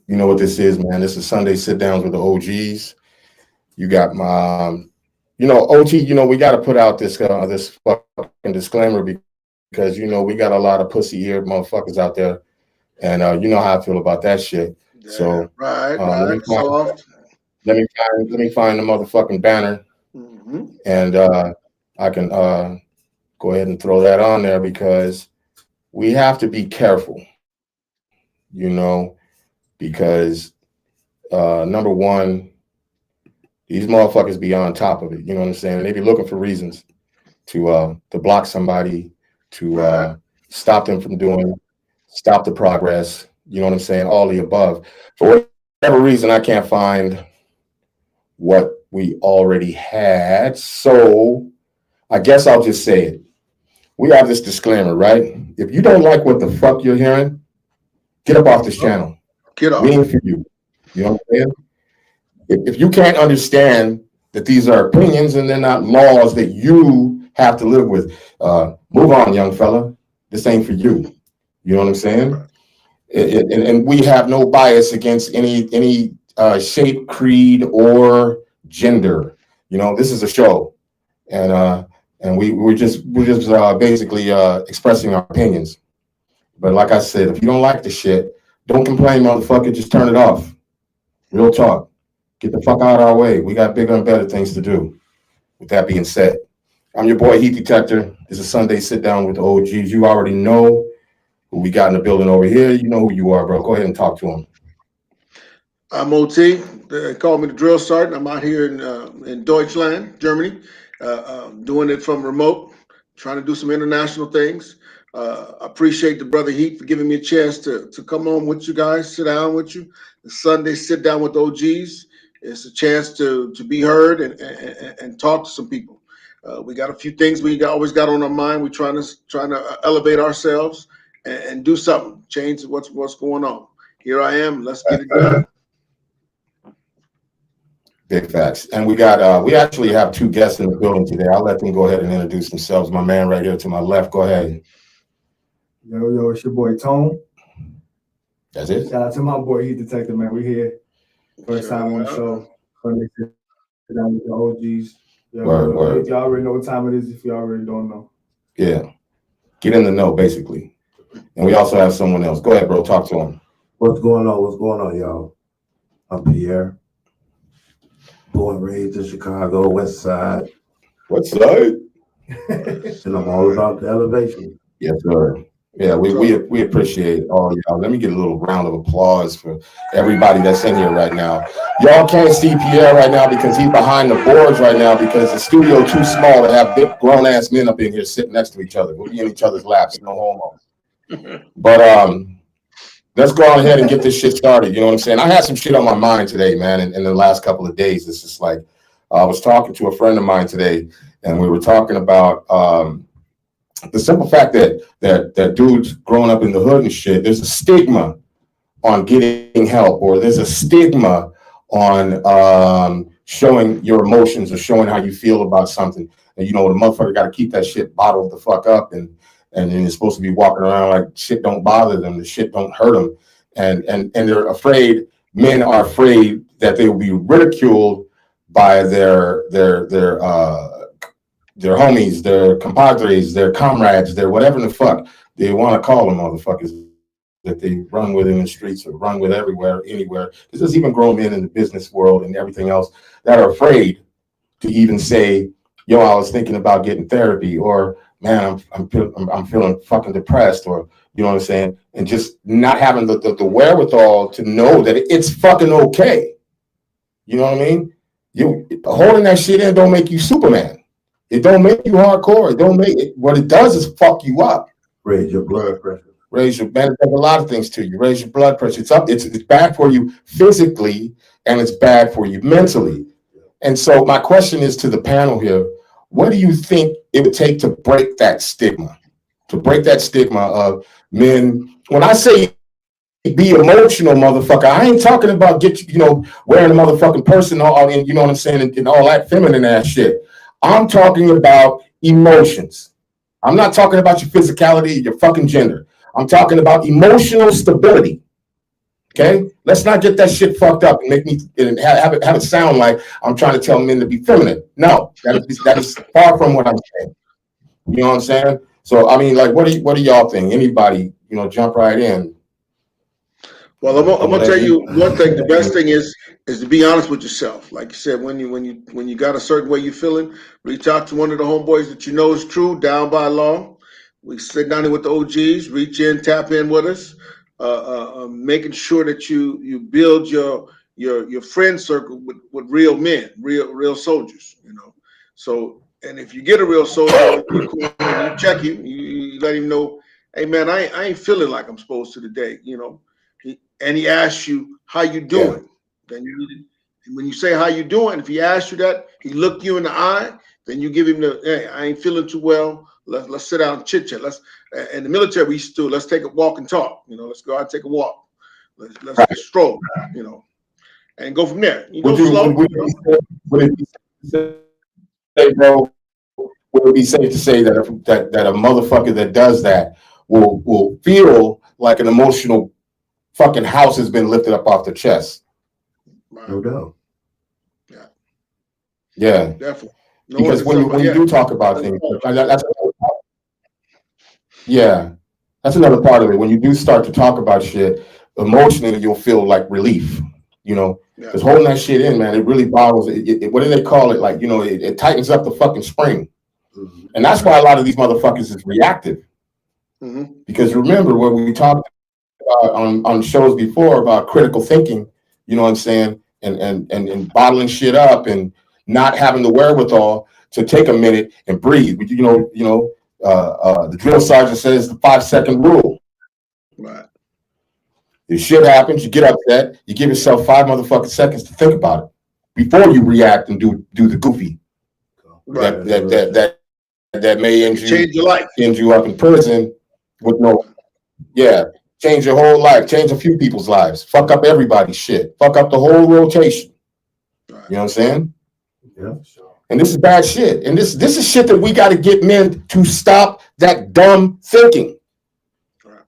You know what this is, man. This is Sunday sit downs with the OGs. You got my, OT. We got to put out this fucking disclaimer because we got a lot of pussy eared motherfuckers out there, and you know how I feel about that shit. Yeah, So let me right. find Soft. let me find the motherfucking banner, Hmm. and I can go ahead and throw that on there because we have to be careful, because number one, these motherfuckers be on top of it. You know what I'm saying? They be looking for reasons to block somebody, to Right. stop them from doing, stop the progress. You know what I'm saying? All the above. For whatever reason, I can't find what we already had. So I guess I'll just say it. We have this disclaimer, right? If you don't like what the fuck you're hearing, get up off this Uh-oh. channel. Get We off. ain't for you. You know what I'm saying? If you can't understand that these are opinions and they're not laws that you have to live with, move on, young fella. This ain't for you. You know what I'm saying? Right. And we have no bias against any shape, creed, or gender. This is a show, and we're just basically expressing our opinions. But like I said, if you don't like the shit, don't complain, motherfucker. Just turn it off. Real talk. Get the fuck out of our way. We got bigger and better things to do. With that being said, I'm your boy Heat Detector. This is Sunday Sit Down with the OGs. You already know who we got in the building over here. You know who you are, bro. Go ahead and talk to him. I'm OT. They call me the drill sergeant. I'm out here in Deutschland, Germany, doing it from remote, trying to do some international things. I appreciate the brother Heat for giving me a chance to come on with you guys, sit down with you. The Sunday sit down with OGs. It's a chance to be heard and talk to some people. We got a few things always got on our mind. We're trying to elevate ourselves and do something, change what's going on. Here I am. Let's get it done. Big facts. And we actually have two guests in the building today. I'll let them go ahead and introduce themselves. My man right here to my left. Go ahead. Yo, it's your boy Tone. That's it. Shout out to my boy Heat Detective, man. We here. First time on the show. Sunday sit down with the OGs. Word, word. Y'all already know what time it is if y'all already don't know. Yeah. Get in the know, basically. And we also have someone else. Go ahead, bro. Talk to him. What's going on? What's going on, y'all? I'm Pierre. Born and raised in Chicago, West Side. What's up? And I'm all about the elevation. Yes, sir. Yeah, we appreciate all y'all. Let me get a little round of applause for everybody that's in here right now. Y'all can't see Pierre right now because he's behind the boards right now because the studio too small to have big grown ass men up in here sitting next to each other. We'll be in each other's laps, no homo. But let's go on ahead and get this shit started. You know what I'm saying? I had some shit on my mind today, man, in the last couple of days. It's just like I was talking to a friend of mine today, and we were talking about the simple fact that dudes growing up in the hood and shit, there's a stigma on getting help, or there's a stigma on showing your emotions or showing how you feel about something. And the motherfucker got to keep that shit bottled the fuck up, and then you're supposed to be walking around like shit don't bother them, the shit don't hurt them, and they're afraid. Men are afraid that they will be ridiculed by their homies, their compadres, their comrades, their whatever the fuck they want to call them, motherfuckers that they run with in the streets or run with everywhere, anywhere. There's even grown men in the business world and everything else that are afraid to even say, "Yo, I was thinking about getting therapy," or "Man, I'm feeling fucking depressed," or you know what I'm saying, and just not having the wherewithal to know that it's fucking okay. You know what I mean? You holding that shit in don't make you Superman. It don't make you hardcore. It don't make it. What it does is fuck you up. Raise your blood pressure. Raise your man. It does a lot of things to you. Raise your blood pressure. It's up. It's bad for you physically, and it's bad for you mentally. And so my question is to the panel here: what do you think it would take to break that stigma? To break that stigma of men. When I say be emotional, motherfucker, I ain't talking about wearing a motherfucking person all in, you know what I'm saying, and all that feminine ass shit. I'm talking about emotions. I'm not talking about your physicality, your fucking gender. I'm talking about emotional stability. Okay, let's not get that shit fucked up and make me and have it sound like I'm trying to tell men to be feminine. No, that is far from what I'm saying. You know what I'm saying? So I mean, like, what do y'all think? Anybody, jump right in. Well, I'm gonna tell you one thing. The best thing is to be honest with yourself. Like you said, when you got a certain way you're feeling, reach out to one of the homeboys that you know is true, down by law. We sit down here with the OGs, reach in, tap in with us, making sure that you build your friend circle with real men, real soldiers. So, and if you get a real soldier, you check him, you let him know, hey man, I ain't feeling like I'm supposed to today. And he asks you how you doing. Then when you say how you doing, if he asks you that, he looked you in the eye, then you give him hey, I ain't feeling too well. Let's sit down and chit chat. In the military we used to let's take a walk and talk. Let's go out and take a walk. Let's stroll. And go from there. You go slow. Would it be safe to say that a motherfucker that does that will feel like an emotional fucking house has been lifted up off the chest? No doubt. Yeah. Definitely. Because when you do talk about things, that's another part of it. When you do start to talk about shit, emotionally, you'll feel like relief. Because holding that shit in, man, it really bottles it. What do they call it? Like, it tightens up the fucking spring. Mm-hmm. And that's why a lot of these motherfuckers is reactive. Mm-hmm. Because remember what we talked about on shows before about critical thinking, you know what I'm saying? And bottling shit up and not having the wherewithal to take a minute and breathe. The drill sergeant says the 5-second rule. Right. If shit happens, you get upset, you give yourself 5 motherfucking seconds to think about it before you react and do the goofy. Right. That may change your life. End you up in prison with change your whole life, change a few people's lives, fuck up everybody's shit, fuck up the whole rotation. Right. You know what I'm saying? Yeah. And this is bad shit. And this is shit that we got to get men to stop that dumb thinking. Right.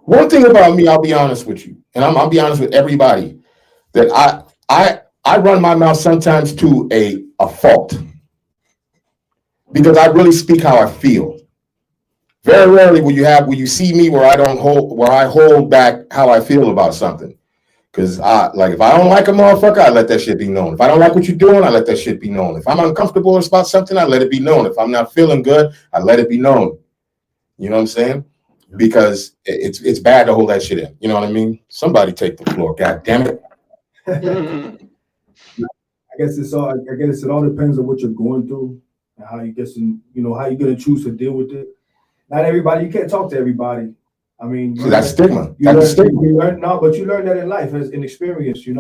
One thing about me, I'll be honest with you, and I'll be honest with everybody, that I run my mouth sometimes to a fault. Because I really speak how I feel. Very rarely will you see me where I hold back how I feel about something. Because if I don't like a motherfucker, I let that shit be known. If I don't like what you're doing, I let that shit be known. If I'm uncomfortable about something, I let it be known. If I'm not feeling good, I let it be known. You know what I'm saying? Because it's bad to hold that shit in. You know what I mean? Somebody take the floor. God damn it. I guess it all depends on what you're going through and how you how you're gonna choose to deal with it. Not everybody, you can't talk to everybody. I mean, that's stigma. You learn that in life as an experience. You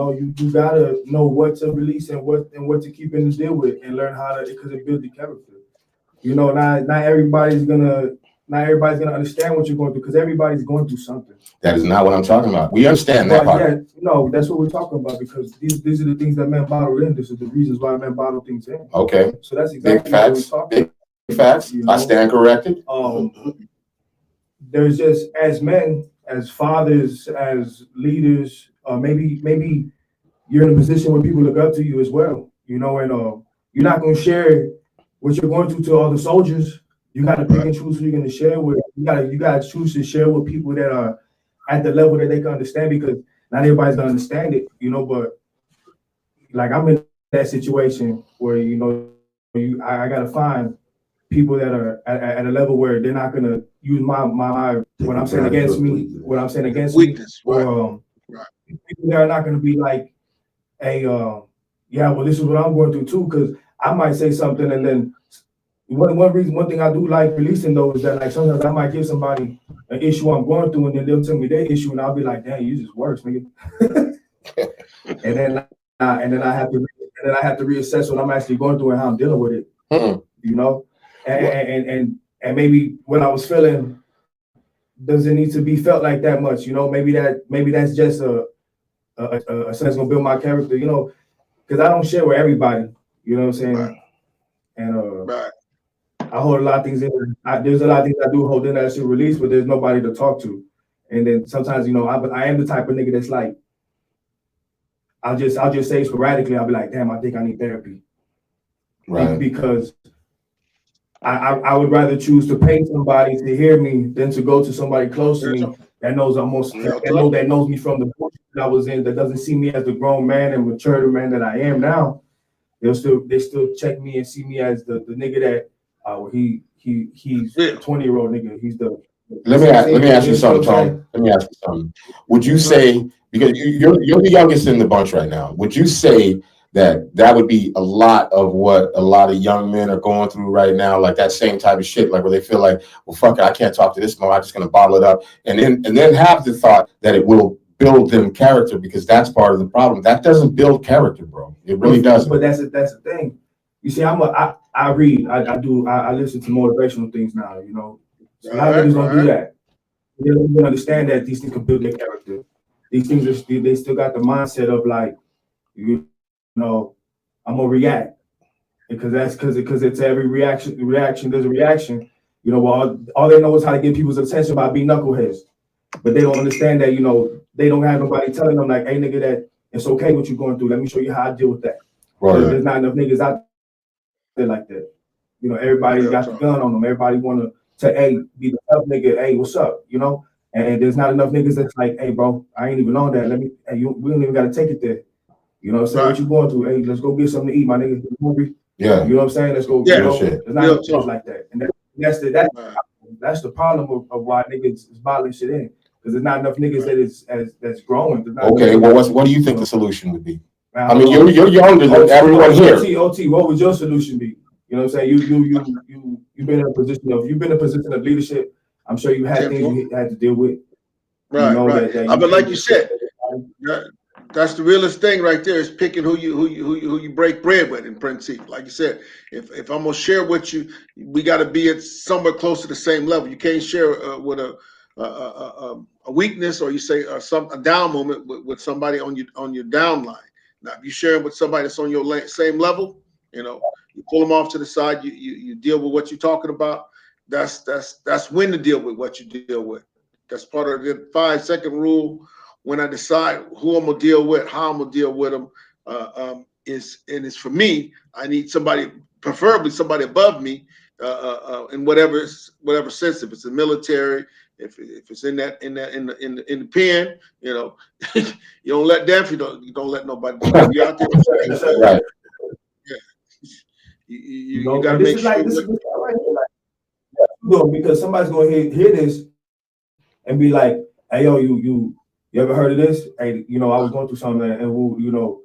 gotta know what to release and what to keep in the deal with, and learn how to, because it builds your character. Not everybody's gonna understand what you're going through, because everybody's going through something. That is not what I'm talking about. We understand that part. Yeah, no, that's what we're talking about, because these are the things that men bottle in. This is the reasons why men bottle things in. Okay. So that's exactly what we're talking about. Big facts. I stand corrected. There's just, as men, as fathers, as leaders, maybe you're in a position where people look up to you as well. And you're not going to share what you're going through to all the soldiers. You got to pick and choose who you're going to share with. You got to choose to share with people that are at the level that they can understand, because not everybody's going to understand it, but like I'm in that situation where, I got to find people that are at a level where they're not going to use my what I'm saying against me, weakness, or people that are not going to be like, hey, well, this is what I'm going through too, because I might say something, and then one thing I do like releasing those is that, like, sometimes I might give somebody an issue I'm going through, and then they'll tell me their issue, and I'll be like, damn, you just worse, nigga. and then I have to reassess what I'm actually going through and how I'm dealing with it. And maybe what I was feeling doesn't need to be felt like that much. Maybe that's just a sense that's gonna build my character. Because I don't share with everybody. You know what I'm saying? Right. And I hold a lot of things in. There's a lot of things I do hold in that I should release, but there's nobody to talk to. And then sometimes, you know, I am the type of nigga that's like, I'll just say sporadically, I'll be like, damn, I think I need therapy. Right. Because I would rather choose to pay somebody to hear me than to go to somebody close to me that knows that knows me from the bullshit that I was in, that doesn't see me as the grown man and mature man that I am now. They still check me and see me as the nigga that he's a 20-year-old nigga. He's the Let me ask you something, Tone. Let me ask you something. Would you say, because you're the youngest in the bunch right now, would you say that would be a lot of what a lot of young men are going through right now, like that same type of shit, like where they feel like, well, fuck it, I can't talk to this man, I'm just gonna bottle it up, and then have the thought that it will build them character, because that's part of the problem. That doesn't build character, bro. It really doesn't. But that's the thing. You see, I read, I listen to motivational things now. You know, so a lot of niggas don't do that. They don't understand that these things can build their character. These things they still got the mindset of like, you know, I'm gonna react because it's every reaction. There's a reaction. You know, well, all they know is how to get people's attention by being knuckleheads, but they don't understand that, you know, they don't have nobody telling them like, hey, nigga, that it's okay what you're going through. Let me show you how I deal with that. Right. There's not enough niggas out there like that. You know, everybody got the gun on them. Everybody want to hey, be the tough nigga. Hey, what's up? You know, and there's not enough niggas that's like, hey, bro, I ain't even on that. We don't even got to take it there. You know what I'm saying? What you going through? Hey, let's go get something to eat, my nigga. Hungry. Yeah. You know what I'm saying? Let's go. Yeah. You know, there's not enough shit like that. And that's the problem of why niggas is bottling shit in. Because there's not enough niggas that's growing. Okay, well, what do you think the solution would be? I mean, you're younger than everyone here. OT, what would your solution be? You know what I'm saying? You've been in a position of leadership. I'm sure you had things you had to deal with. Right, you know, right. But like you said, that's the realest thing right there, is picking who you break bread with in principle. Like you said, if I'm gonna share with you, we got to be at somewhere close to the same level. You can't share with a weakness, or you say a down moment with somebody on your down line. Now, if you share with somebody that's on your same level, you know, you pull them off to the side. You deal with what you're talking about. That's when to deal with what you deal with. That's part of the 5-second rule. When I decide who I'm gonna deal with, how I'm gonna deal with them, it's for me. I need somebody, preferably somebody above me, in whatever sense. If it's the military, if it's in the pen, you know, you don't let them. You don't let nobody. You out there. Right. Yeah. You gotta make sure. This is right here, like, because somebody's gonna hear this and be like, "Hey, yo, you ever heard of this? Hey, you know, I was going through something, and who, you know,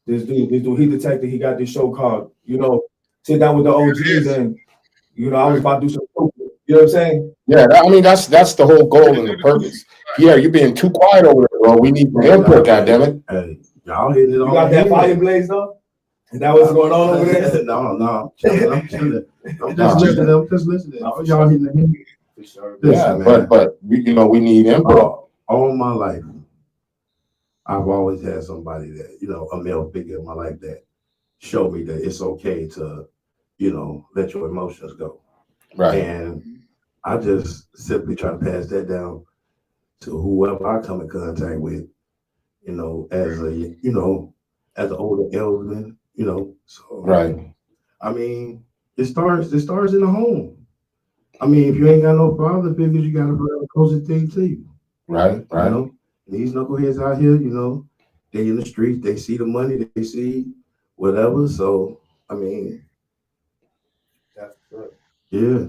this dude, he detected. He got this show called, you know, Sit Down with the OGs, and you know, I was about to do some. You know what I'm saying? Yeah, I mean that's the whole goal and the purpose. Yeah, you're being too quiet over there, bro. We need more input, goddammit. Hey, y'all hitting it on. You got that fire blaze though? Is that what's going on over there? No. I'm chilling. I'm just listening. Y'all hitting the heat. For sure. Yeah, but we need input. All my life, I've always had somebody that, you know, a male figure in my life that showed me that it's okay to, you know, let your emotions go. Right. And I just simply try to pass that down to whoever I come in contact with, you know, as an older elderman, you know. So right. I mean, it starts in the home. I mean, if you ain't got no father figures, you got a brother closer thing to you. Right. You know? These knuckleheads out here, you know, they in the streets, they see the money, they see whatever. So I mean, that's good. Yeah.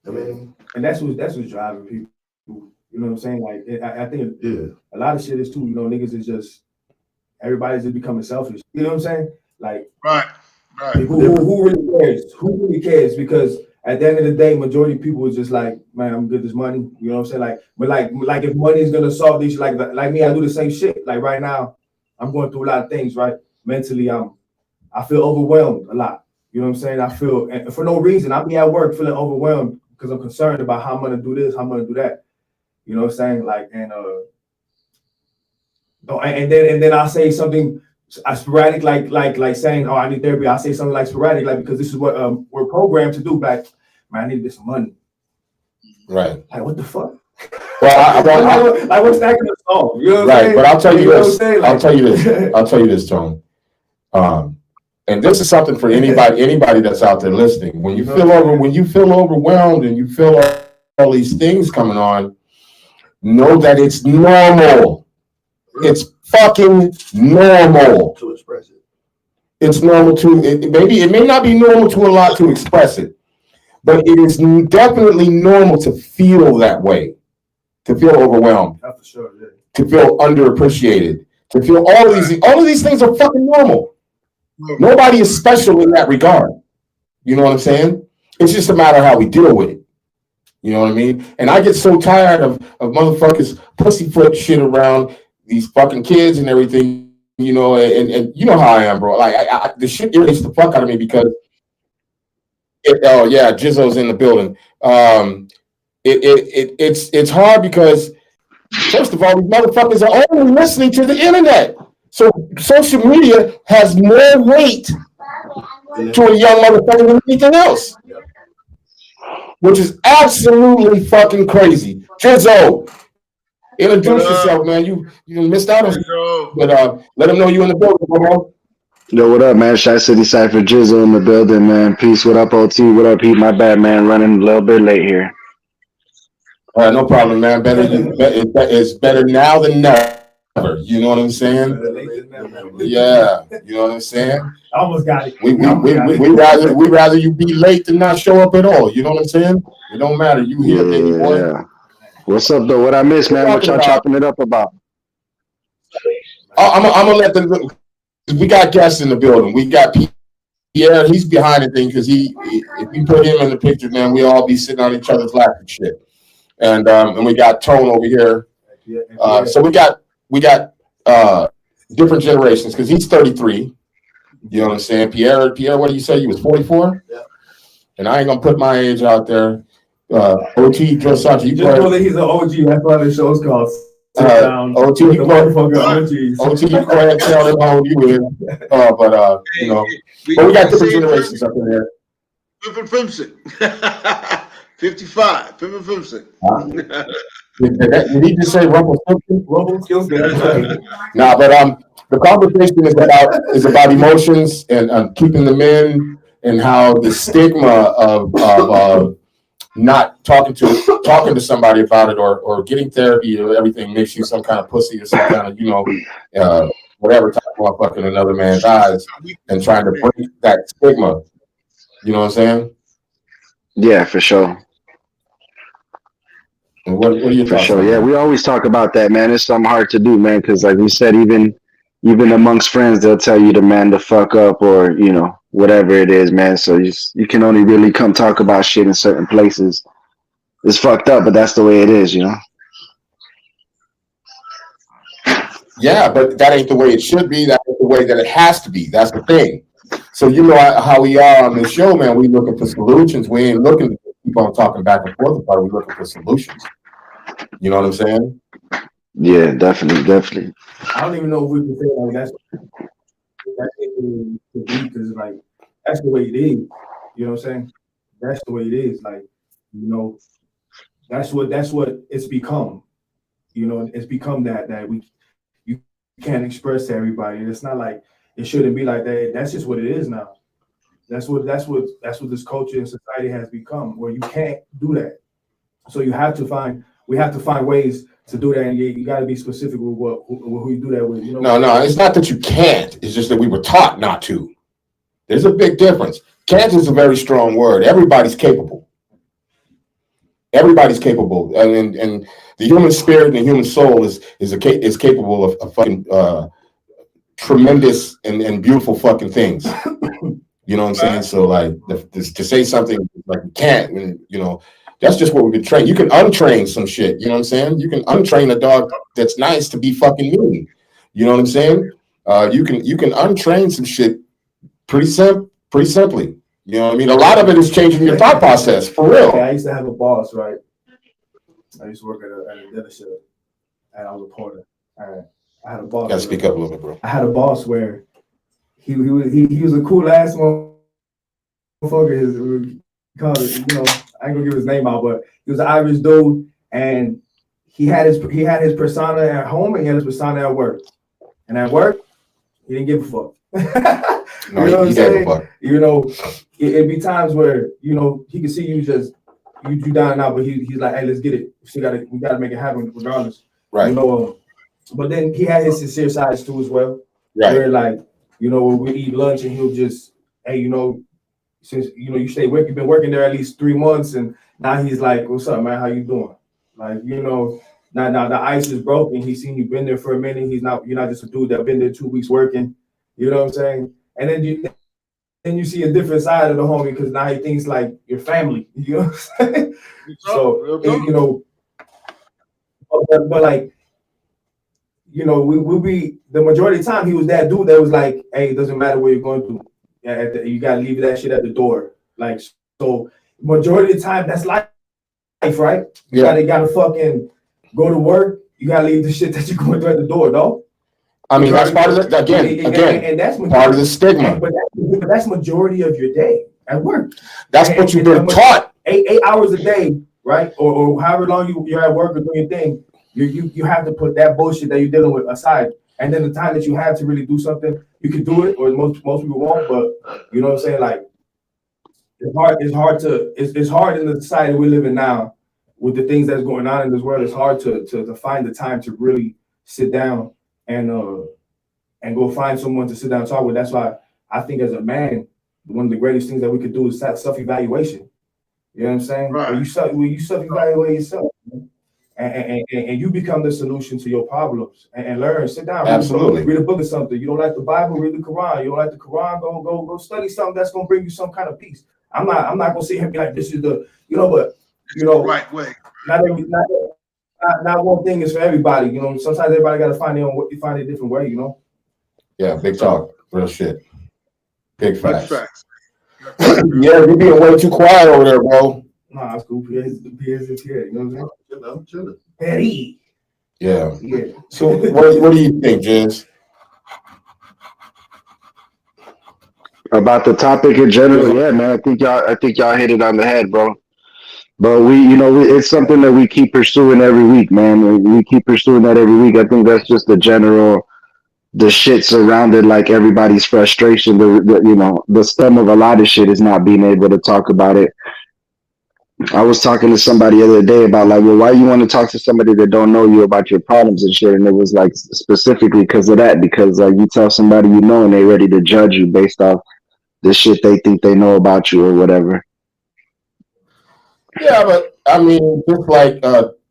I mean, and that's what's driving people. You know what I'm saying? Like, I think a lot of shit is too, you know, niggas is just, everybody's just becoming selfish. You know what I'm saying? Like, right. Who really cares? Who really cares? Because at the end of the day, majority of people is just like, man, I'm good with this money. You know what I'm saying? Like if money is gonna solve these, like me, I do the same shit. Like right now, I'm going through a lot of things, right? Mentally, I feel overwhelmed a lot. You know what I'm saying? I feel, and for no reason, I be at work feeling overwhelmed because I'm concerned about how I'm gonna do this, how I'm gonna do that. You know what I'm saying? Like, and then I say something sporadic, like saying, oh, I need therapy. I say something like sporadic, like, because this is what we're programmed to do. Like, man, I need to get some money. Right. Like, what the fuck? Like what's that gonna solve? You know what I'm Right, saying? but I'll tell you know what I'm this. saying? I'll tell you this, Tone. And this is something for anybody that's out there listening. When you feel overwhelmed and you feel all these things coming on, know that it's normal. It's fucking normal to express it. It's normal to it may not be normal to a lot to express it, but it is definitely normal to feel that way, to feel overwhelmed, for sure, yeah. to feel underappreciated, to feel all of these things are fucking normal. Nobody is special in that regard. You know what I'm saying? It's just a matter of how we deal with it. You know what I mean? And I get so tired of motherfuckers pussyfoot shit around these fucking kids and everything. You know, and you know how I am, bro. Like the shit irritates the fuck out of me because Jizzo's in the building. It's hard because first of all, these motherfuckers are only listening to the internet. So social media has more weight to a young motherfucker than anything else. Which is absolutely fucking crazy. Jizzo, introduce yourself, man. You missed out on but let them know you in the building, bro. Yo, what up, man? Shy City Cypher Jizzle in the building, man. Peace. What up, OT? What up, Heat? My bad, man. Running a little bit late here. No problem, man. It's better now than never. You know what I'm saying? Yeah, you know what I'm saying? I almost got it. We rather you be late than not show up at all. You know what I'm saying? It don't matter. You here, baby boy. Yeah. What's up, though? What I missed, man? What y'all chopping it up about? I'm gonna let them. We got guests in the building. We got Pierre. He's behind the thing because if you put him in the picture, man, we all be sitting on each other's lap and shit. And we got Tone over here. So we got different generations because he's 33. You know what I'm saying? Pierre, what do you say? You was 44? Yeah. And I ain't gonna put my age out there. OT Dressage, you just know that he's an OG. That's why the show's called. OT, you go ahead and tell them how old you is. But you know, but we got different generations up in there. Pimpin' Fimpson. 55. Pimpin' Fimpson. Did he just say Rumpelstiltskin? Nah, but the conversation is about emotions and keeping them in, and how the stigma of not talking to somebody about it or getting therapy or everything makes you some kind of pussy or some kind of whatever type of motherfucker in another man's eyes, and trying to break that stigma. You know what I'm saying? Yeah, for sure. And what are your For thoughts? sure. Yeah, we always talk about that, man. It's something hard to do, man, because like we said, even amongst friends, they'll tell you to man the fuck up, or whatever it is, man. So you can only really come talk about shit in certain places. It's fucked up, but that's the way it is, Yeah, but that ain't the way it should be. That's the way that it has to be. That's the thing. So you know how we are on the show, man. We looking for solutions. We ain't looking to keep on talking back and forth about it. We looking for solutions. You know what I'm saying? Yeah, definitely. I don't even know if we can say like that's because like that's the way it is. You know what I'm saying? That's the way it is. Like, that's what it's become. It's become that you can't express to everybody. And it's not like it shouldn't be like that. That's just what it is now. That's what this culture and society has become, where you can't do that. So we have to find ways to do that, and you got to be specific with who you do that with. No, it's not that you can't. It's just that we were taught not to. There's a big difference. Can't is a very strong word. Everybody's capable. Everybody's capable, and the human spirit and the human soul is capable of fucking tremendous and beautiful fucking things. You know what I'm saying? So like to say something like you can't, and that's just what we've been trained. You can untrain some shit. You know what I'm saying? You can untrain a dog that's nice to be fucking mean. You know what I'm saying? You can untrain some shit pretty simply. You know what I mean? A lot of it is changing your thought process, for real. I used to have a boss, right? I used to work at a dealership, and I was a porter. I had a boss. Gotta speak up a little bit, bro. I had a boss where he was a cool ass motherfucker. Called it, I ain't gonna give his name out, but he was an Irish dude, and he had his persona at home and he had his persona at work. And at work, he didn't give a fuck. No, You know what he I'm gave a saying? fuck. You know, it'd be times where, you know, he can see you just you down and out, but he's like, hey, let's get it. We gotta make it happen regardless. Right. You know, but then he had his sincere sides too as well. Right. Where like, you know, when we eat lunch and he'll just, hey, you know, since you know you've been working there at least 3 months, and now he's like, what's up, man? How you doing? Like, you know, now the ice is broken. He's seen you been there for a minute. You're not just a dude that been there 2 weeks working. You know what I'm saying? And then you see a different side of the homie because now he thinks like your family. You know what I'm saying? So you know, but like, you know, we'll be the majority of the time he was that dude that was like, hey, it doesn't matter what you're going through. Yeah, you gotta leave that shit at the door. Like, so majority of the time that's life, right? You gotta fucking go to work. You gotta leave the shit that you're going through at the door, though. I mean, that's part of it. Again, and that's part of the stigma. But that's majority of your day at work. That's what you've been taught. 8 hours a day, right? Or however long you're at work or doing your thing, you have to put that bullshit that you're dealing with aside. And then the time that you have to really do something, you can do it, or most people won't. But you know what I'm saying? Like, it's hard in the society we live in now with the things that's going on in this world. It's hard to find the time to really sit down and go find someone to sit down and talk with. That's why I think as a man, one of the greatest things that we could do is self-evaluation. You know what I'm saying? Right. When you self-evaluate yourself, and you become the solution to your problems, and learn. Sit down, Absolutely. read a book or something. You don't like the Bible, read the Quran. You don't like the Quran, go study something that's gonna bring you some kind of peace. I'm not gonna sit here and be like, this is the, you know, but you know, Right way. not one thing is for everybody. You know, sometimes everybody got to find a different way. You know. Yeah, big talk, real shit, big That's facts. facts. Yeah, you being way too quiet over there, bro. Nah, it's cool. PS is here. You know what I'm saying? I'm chilling. Petty. Yeah. Yeah. So what do you think, Jizz? About the topic in general, yeah, man. I think y'all hit it on the head, bro. But it's something that we keep pursuing every week, man. We keep pursuing that every week. I think that's just the shit surrounded like everybody's frustration. The stem of a lot of shit is not being able to talk about it. I was talking to somebody the other day about like, well, why you want to talk to somebody that don't know you about your problems and shit? And it was like specifically because of that, because like you tell somebody you know and they're ready to judge you based off the shit they think they know about you or whatever. Yeah, but I mean, just like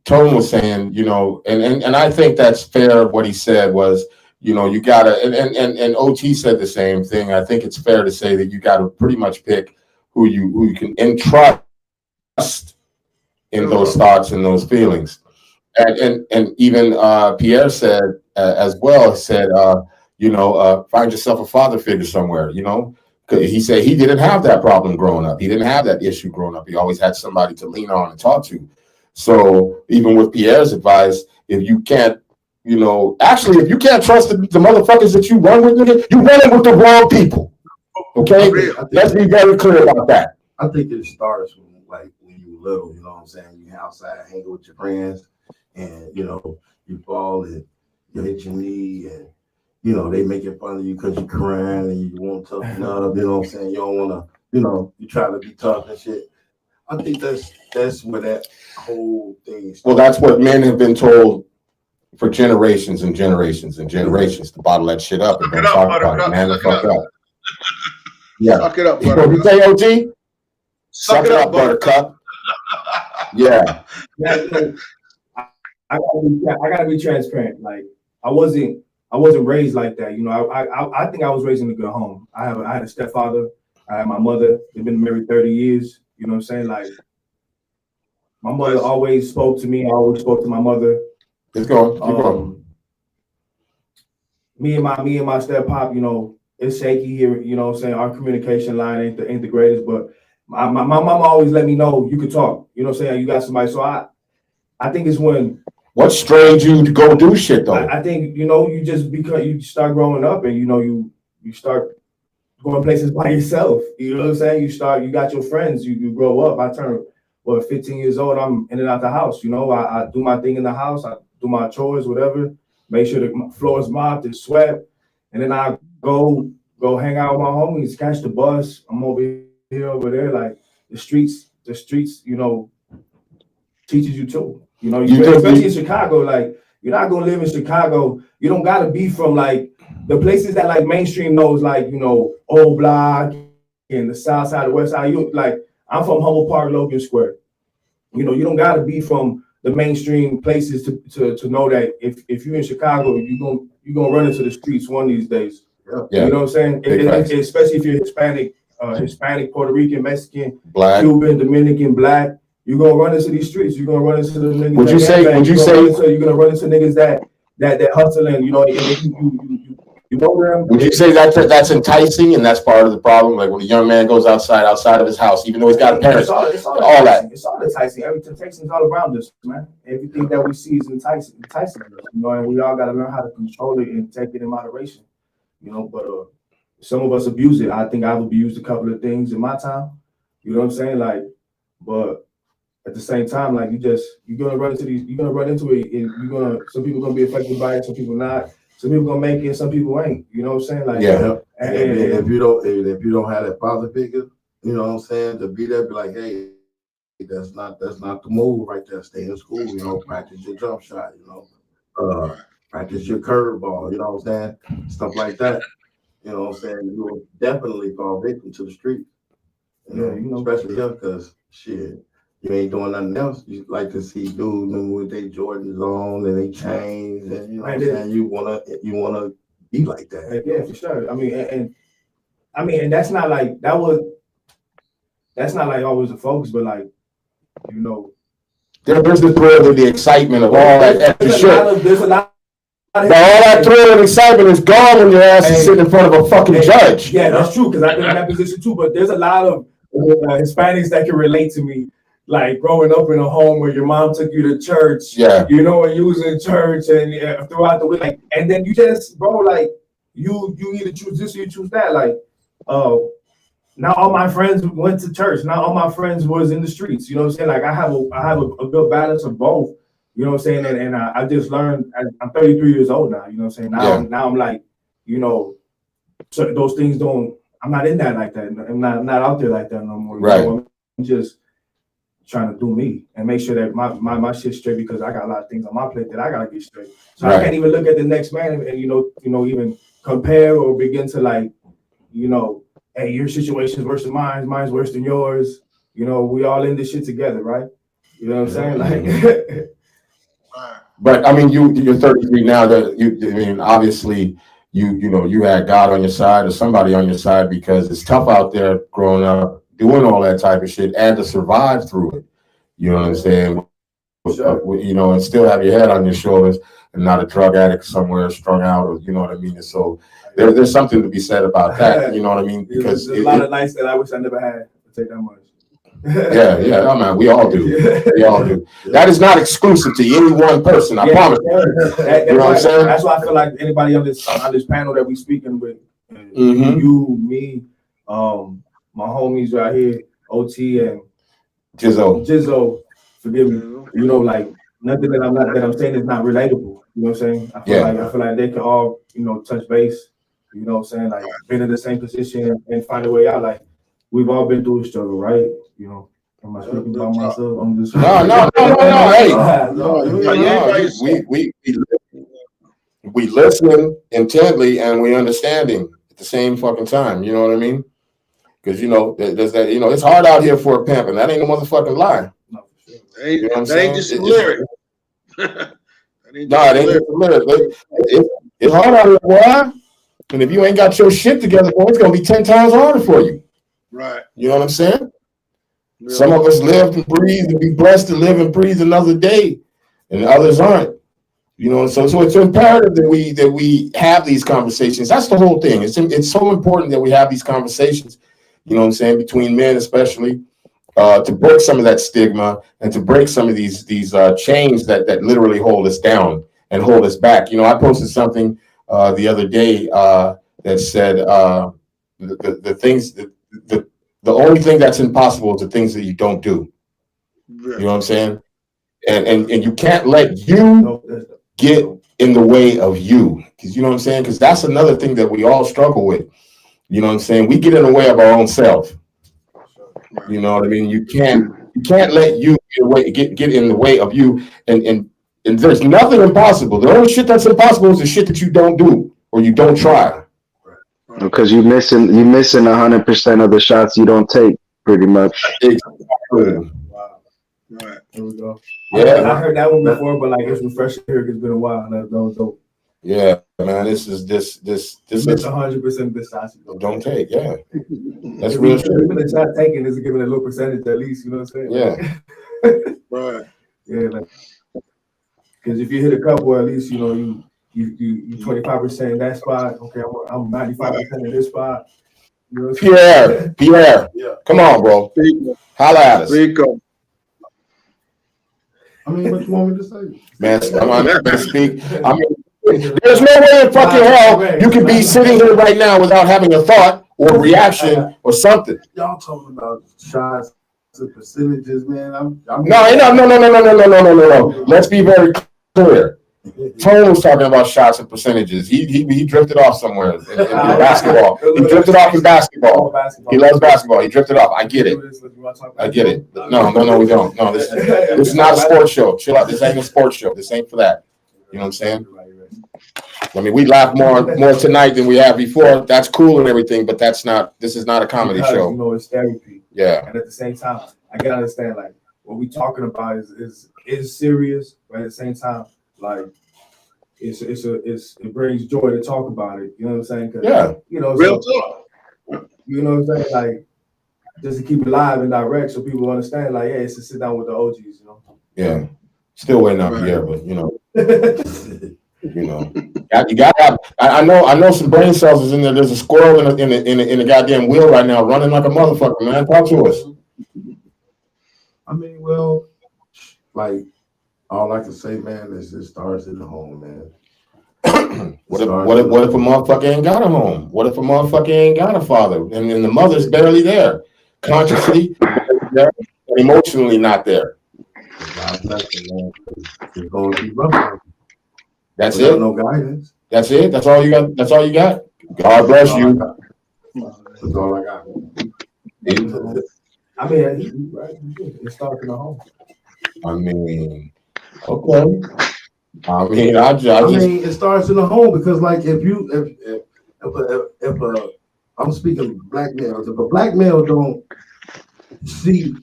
Tone was saying, you know, and I think that's fair. What he said was, you know, you gotta, and OT said the same thing. I think it's fair to say that you got to pretty much pick who you can entrust in those thoughts and those feelings. And even Pierre said as well, said, you know, find yourself a father figure somewhere, you know. He said he didn't have that problem growing up. He didn't have that issue growing up. He always had somebody to lean on and talk to. So even with Pierre's advice, if you can't, you know, actually, if you can't trust the motherfuckers that you run with, you running with the wrong people. Okay? Let's be very clear about that. I think it starts when you were little, you know what I'm saying? You outside hanging with your friends and, you know, you fall and you hit your knee and, you know, they making fun of you because you're crying and you won't toughen up, you know what I'm saying? You don't want to, you know, you try to be tough and shit. I think that's where that whole thing starts. Well, that's what men have been told for generations and generations and generations, to bottle that shit up and don't talk about it. Man, the fuck up. Yeah. Suck it up, What buttercup. you say, OG? Suck it up, buttercup. Yeah. I gotta be transparent. Like I wasn't raised like that. You know, I think I was raised in a good home. I had a stepfather. I had my mother. They've been married 30 years. You know what I'm saying? Like my mother always spoke to me. I always spoke to my mother. Keep going. Keep going. Me and my step pop, you know, it's shaky here. You know what I'm saying? Our communication line ain't the greatest, but my mama always let me know you could talk. You know what I'm saying? You got somebody. So I think it's when. What strained you to go do shit though? I think, you know, you just because you start growing up and, you know, you start going places by yourself. You know what I'm saying? You got your friends, you grow up. I turned But 15 years old, I'm in and out the house. You know, I do my thing in the house. I do my chores, whatever. Make sure the floor is mopped and swept, and then I go hang out with my homies, catch the bus. I'm over here, over there. Like the streets, you know, teaches you too. You know, especially in Chicago. Like you're not gonna live in Chicago. You don't gotta be from like the places that like mainstream knows, like, you know, Old Block and the South Side, the West Side. You like, I'm from Humboldt Park, Logan Square. You know, you don't gotta be from the mainstream places to know that if you're in Chicago, you're gonna run into the streets one of these days. Yeah. You know what I'm saying? Especially if you're Hispanic, Puerto Rican, Mexican, Black, Cuban, Dominican, Black. You're gonna run into these streets. You're gonna run into the niggas. Would you say? You're gonna run into niggas that hustle, and you know, you know them. Would you say that's enticing and that's part of the problem? Like when a young man goes outside of his house, even though he's got parents, all that. It's all enticing. Every temptation is all around us, man. Everything that we see is enticing us. You know, and we all got to learn how to control it and take it in moderation. You know, but some of us abuse it. I think I've abused a couple of things in my time. You know what I'm saying? Like, but at the same time, like you're gonna run into it, and some people gonna be affected by it, some people not. Some people gonna make it, some people ain't. You know what I'm saying? Like, yeah. And if you don't have that father figure, you know what I'm saying, to be there, be like, hey, that's not the move right there. Stay in school, you know, practice your jump shot, you know, practice your curveball, you know what I'm saying, stuff like that. You know what I'm saying? You will definitely fall victim to the street. You know, especially here, because shit, you ain't doing nothing else. You like to see dudes with their Jordans on and they chains, and you know what I'm saying. You wanna be like that. Yeah, for sure. I mean, and that's not like always the focus, but like, you know, there's the thrill and the excitement of all that extra shit. There's a lot. But all that thrill and excitement is gone when your ass is sitting in front of a fucking judge. Yeah, that's true, because I've been in that position too. But there's a lot of Hispanics that can relate to me. Like growing up in a home where your mom took you to church, you know, and you was in church and throughout the week, like, and then you just, bro, like you either choose this or you choose that. Like, now all my friends went to church. Now all my friends was in the streets. You know what I'm saying? Like I have a good balance of both. You know what I'm saying? And I just learned. I'm 33 years old now. You know what I'm saying? Now I'm like, you know, so those things don't. I'm not in that like that. I'm not out there like that no more. Right. You know? I'm just trying to do me and make sure that my shit's straight, because I got a lot of things on my plate that I gotta get straight. So I can't even look at the next man and you know even compare or begin to like, you know, hey, your situation is worse than mine, mine's worse than yours. You know, we all in this shit together, right? You know what I'm saying? Like, but I mean, you're 33 now. Obviously, you had God on your side or somebody on your side, because it's tough out there growing up, doing all that type of shit and to survive through it. You know what I'm saying? Sure. You know, and still have your head on your shoulders and not a drug addict somewhere strung out, or you know what I mean? And so there's something to be said about that. You know what I mean? Because there's a lot of nights that I wish I never had to take that much. Yeah, oh man, we all do. We all do. That is not exclusive to any one person. I promise you. You know what I'm saying? That's why I feel like anybody on this panel that we speaking with, you, me, my homies right here, OT and Jizzo, forgive me. You know, like nothing that I'm saying is not relatable. You know what I'm saying? I feel like they can all, you know, touch base. You know what I'm saying? Like been in the same position and find a way out. Like we've all been through a struggle, right? You know, am I speaking about myself? I'm just no. Hey, we listen intently and we understanding at the same fucking time. You know what I mean? Because you know, there's that. You know, it's hard out here for a pimp, and that ain't no motherfucking lie. No, you know that ain't just a lyric. It ain't just a lyric. It's hard out here, boy. And if you ain't got your shit together, boy, it's gonna be 10 times harder for you. Right. You know what I'm saying? Yeah. Some of us lived and breathed and be blessed to live and breathe another day, and others aren't. You know, so it's imperative that we have these conversations. That's the whole thing. It's so important that we have these conversations. You know what I'm saying, between men especially, to break some of that stigma and to break some of these chains that literally hold us down and hold us back. You know, I posted something the other day that said the only thing that's impossible is the things that you don't do. You know what I'm saying? And you can't let you get in the way of you. Because you know what I'm saying? Because that's another thing that we all struggle with. You know what I'm saying? We get in the way of our own self. You know what I mean? You can't let you get in the way of you. And there's nothing impossible. The only shit that's impossible is the shit that you don't do or you don't try. Because you're missing 100% of the shots you don't take, pretty much. Exactly. Wow. Right. There we go. Yeah. I heard that one before, but like it's refreshing here because it's been a while. That was dope. Yeah, man. This is Miss 100% of the shots you don't take. Yeah. That's If real we- shit. Even the shot taken is giving a little percentage at least, you know what I'm saying? Yeah. Right. Yeah, like, because if you hit a couple, at least you know you 25% in that spot. Okay, I'm 95% in this spot. You know what I'm saying? Pierre, Yeah. come on, bro. Holla at us. Rico. I mean, what you want me to say? Man, I'm not gonna speak. I mean, there's no way in fucking hell you can be sitting here right now without having a thought or reaction or something. Y'all talking about shots and percentages, man. I'm No. Let's be very clear. Tone was talking about shots and percentages. He drifted off somewhere in basketball. He drifted off in basketball. He loves basketball. He drifted off. I get it. I get it. No, we don't. No, this is not a sports show. Chill out. This ain't a sports show. This ain't for that. You know what I'm saying? I mean, we laugh more tonight than we have before. That's cool and everything, but this is not a comedy show. You know, it's therapy. Yeah. And at the same time, I gotta understand like what we talking about is serious, but at the same time, like it brings joy to talk about it. You know what I'm saying? 'Cause, Yeah. you know, Real so, talk. you know what I'm saying? Like just to keep it live and direct so people understand, like, yeah, it's to sit down with the OGs, you know. Yeah. Still waiting on Pierre, but you know. You got to have. I know some brain cells is in there. There's a squirrel in a goddamn wheel right now, running like a motherfucker. Man, talk to us. I mean, well, like all I can say, man, is it starts in the home, man. What if a motherfucker ain't got a home? What if a motherfucker ain't got a father and the mother's barely there, consciously there, and emotionally not there? God bless you, man. It's going to be rough. That's Without it. No guidance. That's it. That's all you got. That's all you got. God bless you. That's all I got. I mean, right? It starts in the home. I mean, Okay. I mean, it starts in the home because, like, if I'm speaking black males, if a black male don't see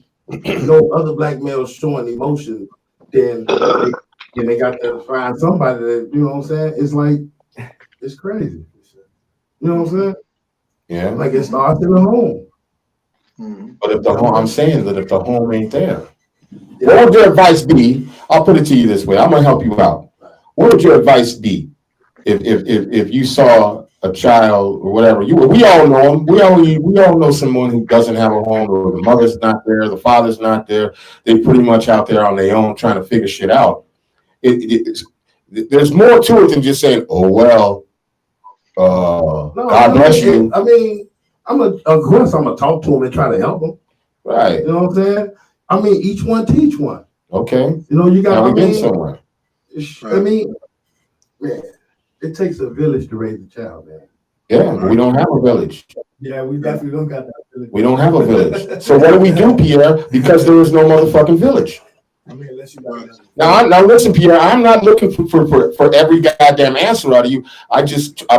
no other black males showing emotion, then they got to find somebody that, you know what I'm saying? It's like, it's crazy. You know what I'm saying? Yeah. Like, it starts in the home. But if the home, I'm saying that if the home ain't there, what would your advice be? I'll put it to you this way. I'm gonna help you out. What would your advice be if you saw a child or whatever? We all know them. We all know someone who doesn't have a home, or the mother's not there, the father's not there. They're pretty much out there on their own trying to figure shit out. There's more to it than just saying, "Oh well, God bless you." I mean, of course I'm gonna talk to him and try to help him. Right. You know what I'm saying? I mean, each one teach one. Okay. You know, you got. Now we get somewhere. I mean, man, it takes a village to raise a child, man. Yeah, we don't have a village. Yeah, we definitely don't got that. We don't have a village. So what do, Pierre? Because there is no motherfucking village. I mean, unless you got Now listen, Pierre, I'm not looking for every goddamn answer out of you. I'm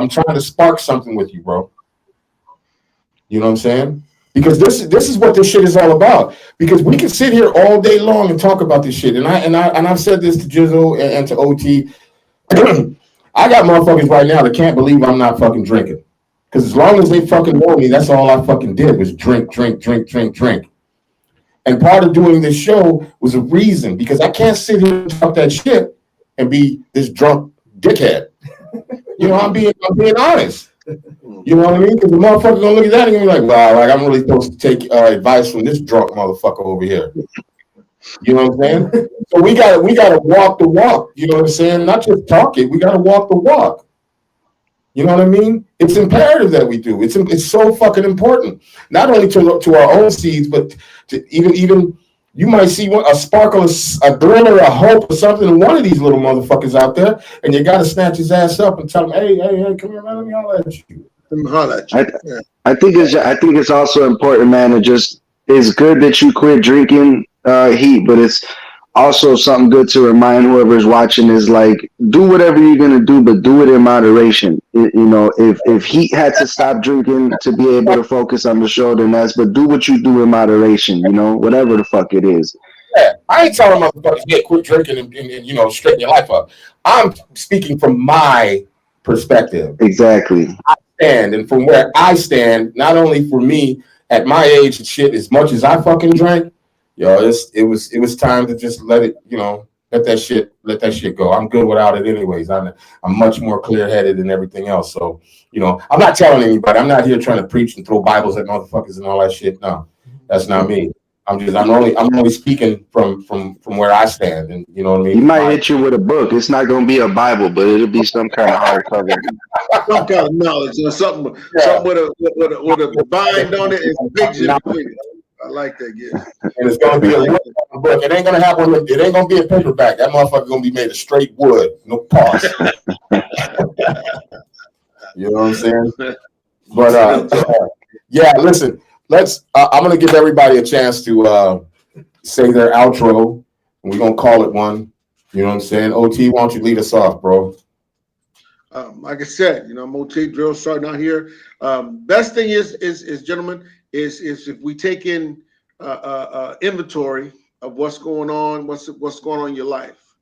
trying to spark something with you, bro. You know what I'm saying? Because this is what this shit is all about. Because we can sit here all day long and talk about this shit. And I've said this to Jizzle and to OT. I got motherfuckers right now that can't believe I'm not fucking drinking. Because as long as they fucking know me, that's all I fucking did was drink. And part of doing this show was a reason, because I can't sit here and talk that shit and be this drunk dickhead. You know, I'm being honest. You know what I mean? Because the motherfucker gonna look at that and be like, wow, like I'm really supposed to take advice from this drunk motherfucker over here. You know what I'm saying? So we gotta walk the walk. You know what I'm saying? Not just talk it. We gotta walk the walk. You know what I mean? It's imperative that we do. It's so fucking important. Not only to our own seeds, but to even you might see a sparkle, a glimmer, a hope, or something in one of these little motherfuckers out there, and you got to snatch his ass up and tell him, hey, come here, man, let me holler at you. Let me holler at you. I think it's also important, man. It's good that you quit drinking heat, but it's also something good to remind whoever's watching is like, do whatever you're gonna do, but do it in moderation. You know, if Heat had to stop drinking to be able to focus on the show, then but do what you do in moderation. You know, whatever the fuck it is. Yeah, I ain't telling motherfuckers, yeah, quit drinking and you know, straighten your life up. I'm speaking from my perspective. Exactly. And from where I stand, not only for me at my age and shit, as much as I fucking drank, yo, it was time to just let it, you know, let that shit go. I'm good without it anyways. I'm much more clear-headed than everything else. So, you know, I'm not telling anybody. I'm not here trying to preach and throw Bibles at motherfuckers and all that shit. No, that's not me. I'm only speaking from where I stand, and you know what I mean. He might hit you with a book. It's not gonna be a Bible, but it'll be some kind of hardcover. Some kind of knowledge, you know, something with a bind on it and picture. I like that, yeah. And it's gonna be a book. It ain't gonna have one. It ain't gonna be a paperback. That motherfucker gonna be made of straight wood, no parts. You know what I'm saying? But yeah, listen. I'm gonna give everybody a chance to say their outro, and we're gonna call it one. You know what I'm saying? OT, why don't you lead us off, bro? Like I said, you know, I'm OT Drill starting out here. Best thing is gentlemen, is if we take in inventory of what's going on, what's going on in your life.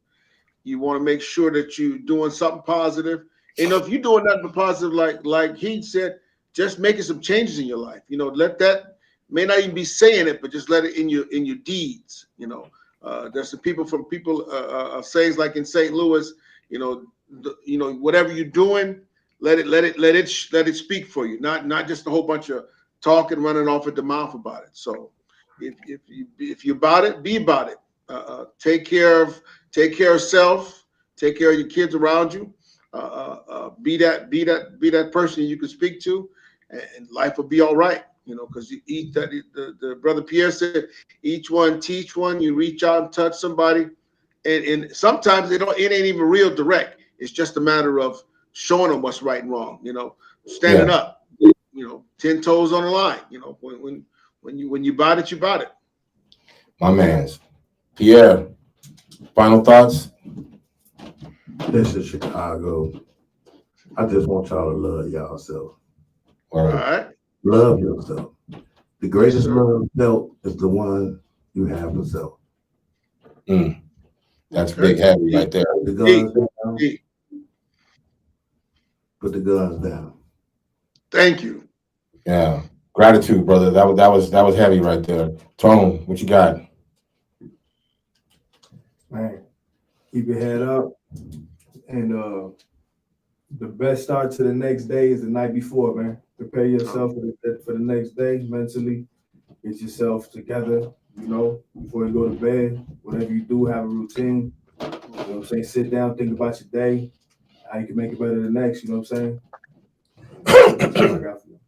You want to make sure that you're doing something positive. You know, if you're doing nothing positive, like he said, just making some changes in your life. You know, let that, may not even be saying it, but just let it in your deeds. You know, there's some people sayings like in St. Louis. You know, whatever you're doing, let it speak for you. Not just a whole bunch of talking, running off at the mouth about it. So, if you're about it, be about it. Take care of self. Take care of your kids around you. Be that person you can speak to, and life will be all right. You know, because you eat that. The brother Pierre said, each one teach one. You reach out and touch somebody, and sometimes it ain't even real direct. It's just a matter of showing them what's right and wrong. You know, standing up. You know, 10 toes on the line. You know, when you bought it, you bought it. My man's Pierre. Final thoughts. This is Chicago. I just want y'all to love y'allself. All right. Love yourself. The greatest love felt is the one you have for self. That's big heavy right there. Put the guns down. Put the guns down. Thank you. Yeah. Gratitude, brother. That was heavy right there. Tone, what you got? Man, keep your head up. And the best start to the next day is the night before, man. Prepare yourself for the next day mentally. Get yourself together, you know, before you go to bed. Whatever you do, have a routine. You know what I'm saying? Sit down, think about your day, how you can make it better than the next, you know what I'm saying? That's all I got for you.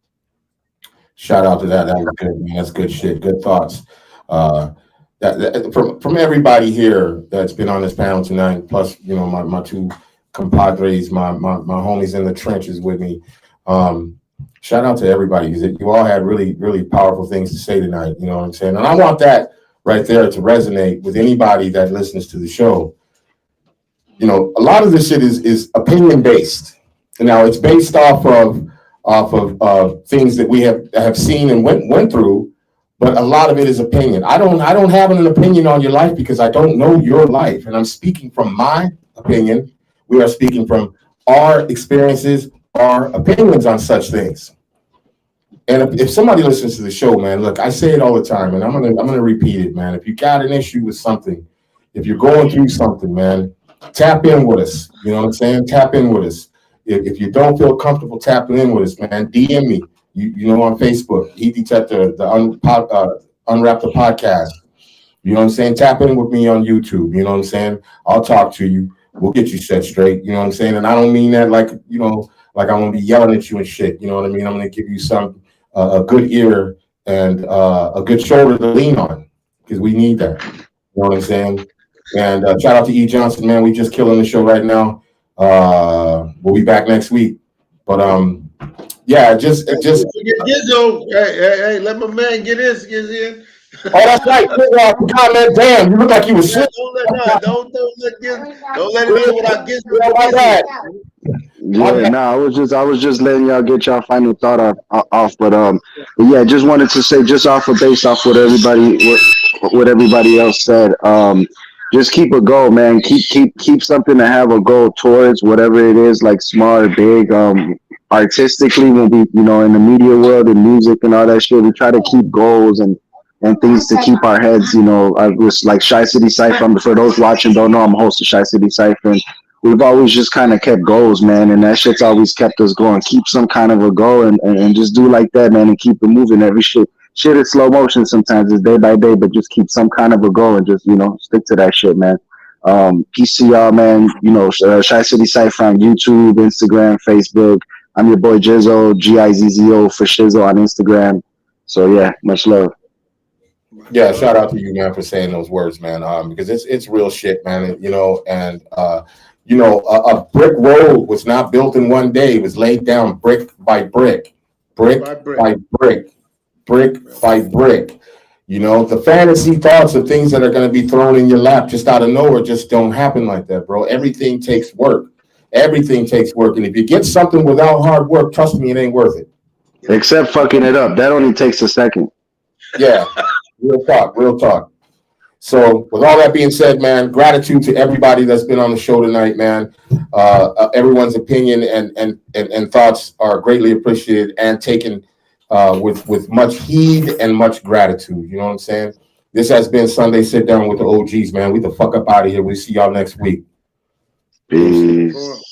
Shout out to that. That was good, man. That's good shit. Good thoughts. From everybody here that's been on this panel tonight, plus, you know, my two compadres, my homies in the trenches with me. Shout out to everybody, because you all had really, really powerful things to say tonight. You know what I'm saying? And I want that right there to resonate with anybody that listens to the show. You know, a lot of this shit is opinion based. Now it's based off of things that we have seen and went through, but a lot of it is opinion. I don't have an opinion on your life because I don't know your life, and I'm speaking from my opinion. We are speaking from our experiences, our opinions on such things. And if somebody listens to the show, man, look, I say it all the time, and I'm gonna repeat it, man. If you got an issue with something, if you're going through something, man, tap in with us. You know what I'm saying? Tap in with us. If you don't feel comfortable tapping in with us, man, DM me. You know, on Facebook, Heat Detector, Unwrap the Podcast. You know what I'm saying? Tap in with me on YouTube. You know what I'm saying? I'll talk to you. We'll get you set straight. You know what I'm saying? And I don't mean that like, you know, like I'm gonna be yelling at you and shit. You know what I mean? I'm gonna give you some a good ear and a good shoulder to lean on. because we need that. You know what I'm saying? And shout out to E. Johnson, man. We just killing the show right now. We'll be back next week. But yeah, just Gizzo, hey, let my man get in. oh, that's right. Comment. Damn, you look like you was sick. Don't let it in without Gizzo. Yeah, no, I was just letting y'all get y'all final thought off, but yeah, just wanted to say, just based off what everybody else said, just keep a goal, man. Keep something to have a goal towards, whatever it is, like small or big. Artistically, when we, in the media world and music and all that shit, we try to keep goals and things to keep our heads, I was like Shy City Cypher. For those watching don't know, I'm a host of Shy City Cypher. And we've always just kind of kept goals, man, and that shit's always kept us going. Keep some kind of a goal and just do like that, man, and keep it moving. Every shit is slow motion sometimes. It's day by day, but just keep some kind of a goal and just, stick to that shit, man. Peace to y'all, man. Shy City Cypher on YouTube, Instagram, Facebook. I'm your boy Jizzo, Gizzo for Shizzo on Instagram. So yeah, much love. Yeah, shout out to you, man, for saying those words, man. Because it's real shit, man. And a brick road was not built in one day. It was laid down brick by brick, brick by brick, brick by brick. The fantasy thoughts of things that are going to be thrown in your lap just out of nowhere just don't happen like that, bro. Everything takes work. Everything takes work. And if you get something without hard work, trust me, it ain't worth it. Except fucking it up. That only takes a second. Yeah. Real talk. So with all that being said, man, gratitude to everybody that's been on the show tonight, man. Everyone's opinion and thoughts are greatly appreciated and taken with much heed and much gratitude. You know what I'm saying? This has been Sunday Sit Down with the OGs, man. We the fuck up out of here. We see y'all next week. Peace.